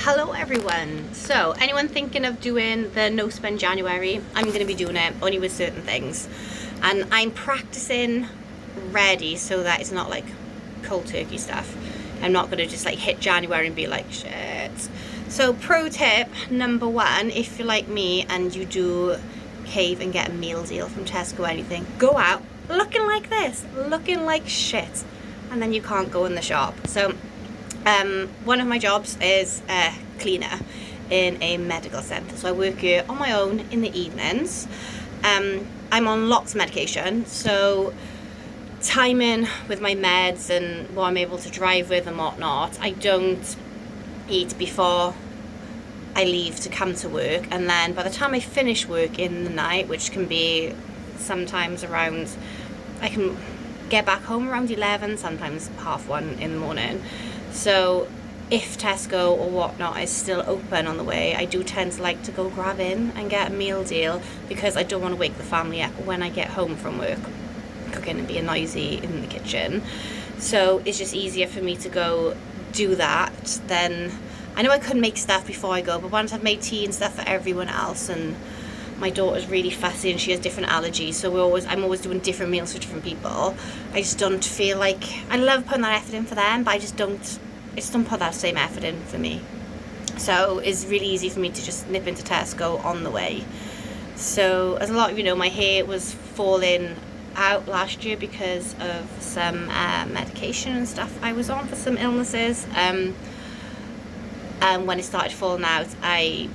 Hello everyone. So anyone thinking of doing the no spend January, I'm going to be doing it only with certain things, and I'm practicing ready so that it's not like cold turkey stuff. I'm not going to just like hit January and be like shit. So pro tip number one, if you're like me and you do cave and get a meal deal from Tesco or anything, go out looking like this, looking like shit, and then you can't go in the shop. So one of my jobs is a cleaner in a medical centre, so I work here on my own in the evenings. I'm on lots of medication, so timing with my meds and what I'm able to drive with and whatnot, I don't eat before I leave to come to work, and then by the time I finish work in the night, which can be sometimes around, I can get back home around 11, sometimes 1:30 in the morning. So if Tesco or whatnot is still open on the way, I do tend to like to go grab in and get a meal deal, because I don't want to wake the family up when I get home from work cooking and being noisy in the kitchen. So it's just easier for me to go do that. Then I know I could make stuff before I go, but once I've made tea and stuff for everyone else, and my daughter's really fussy and she has different allergies, so I'm always doing different meals for different people. I just don't feel like, I love putting that effort in for them, but I just don't put that same effort in for me. So it's really easy for me to just nip into Tesco on the way. So as a lot of you know, my hair was falling out last year because of some medication and stuff I was on for some illnesses. And when it started falling out, I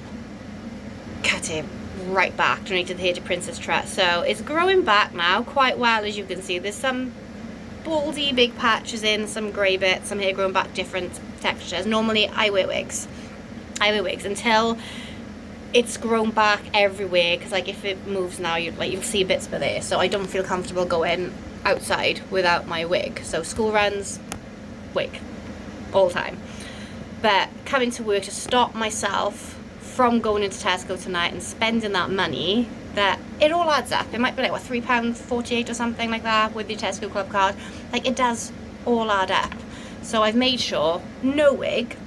cut it right back, donated the hair to Princess Trust. So it's growing back now quite well, as you can see. There's some baldy big patches in, some grey bits, some hair growing back different textures. Normally I wear wigs until it's grown back everywhere, because like if it moves now, you'll see bits of there. So I don't feel comfortable going outside without my wig. So school runs, wig all the time. But coming to work, to stop myself from going into Tesco tonight and spending that money, that it all adds up. It might be like what, £3.48 or something like that with your Tesco Club card. Like, it does all add up. So I've made sure no wig.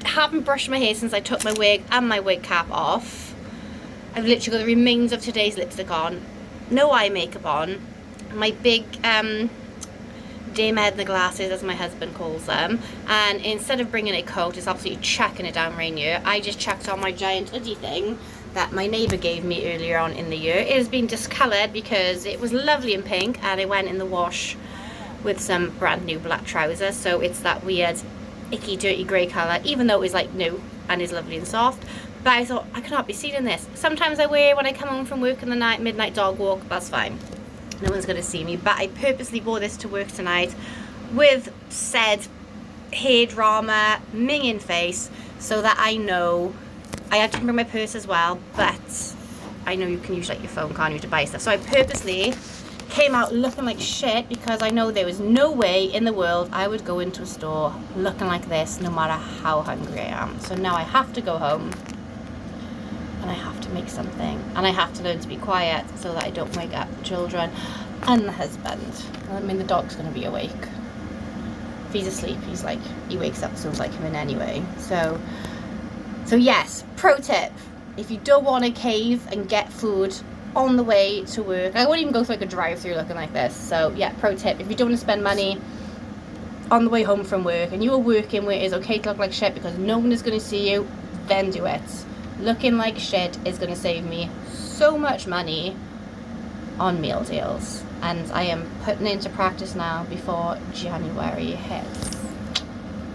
Haven't brushed my hair since I took my wig and my wig cap off. I've literally got the remains of today's lipstick on, no eye makeup on, my big Dame Edna glasses, as my husband calls them, and instead of bringing a coat, it's absolutely chucking it down rain year, I just chucked on my giant hoodie thing that my neighbour gave me earlier on in the year. It has been discoloured because it was lovely and pink, and it went in the wash with some brand new black trousers, so it's that weird icky dirty grey colour, even though it was like new and is lovely and soft. But I thought, I cannot be seen in this. Sometimes I wear it when I come home from work in the night, midnight dog walk, that's fine, no one's going to see me. But I purposely wore this to work tonight with said hair drama minging face, so that I know I had to bring my purse as well, but I know you can use like your phone, can't you, to buy stuff. So I purposely came out looking like shit, because I know there was no way in the world I would go into a store looking like this, no matter how hungry I am. So now I have to go home and I have to make something, and I have to learn to be quiet so that I don't wake up the children and the husband. I mean, the dog's going to be awake. If he's asleep, he wakes up as soon as I come in anyway. So yes, pro tip, if you don't want to cave and get food on the way to work, I won't even go through like a drive-through looking like this. So yeah, pro tip, if you don't want to spend money on the way home from work, and you are working where it is okay to look like shit because no one is going to see you, then do it. Looking like shit is going to save me so much money on meal deals, and I am putting it into practice now before January hits.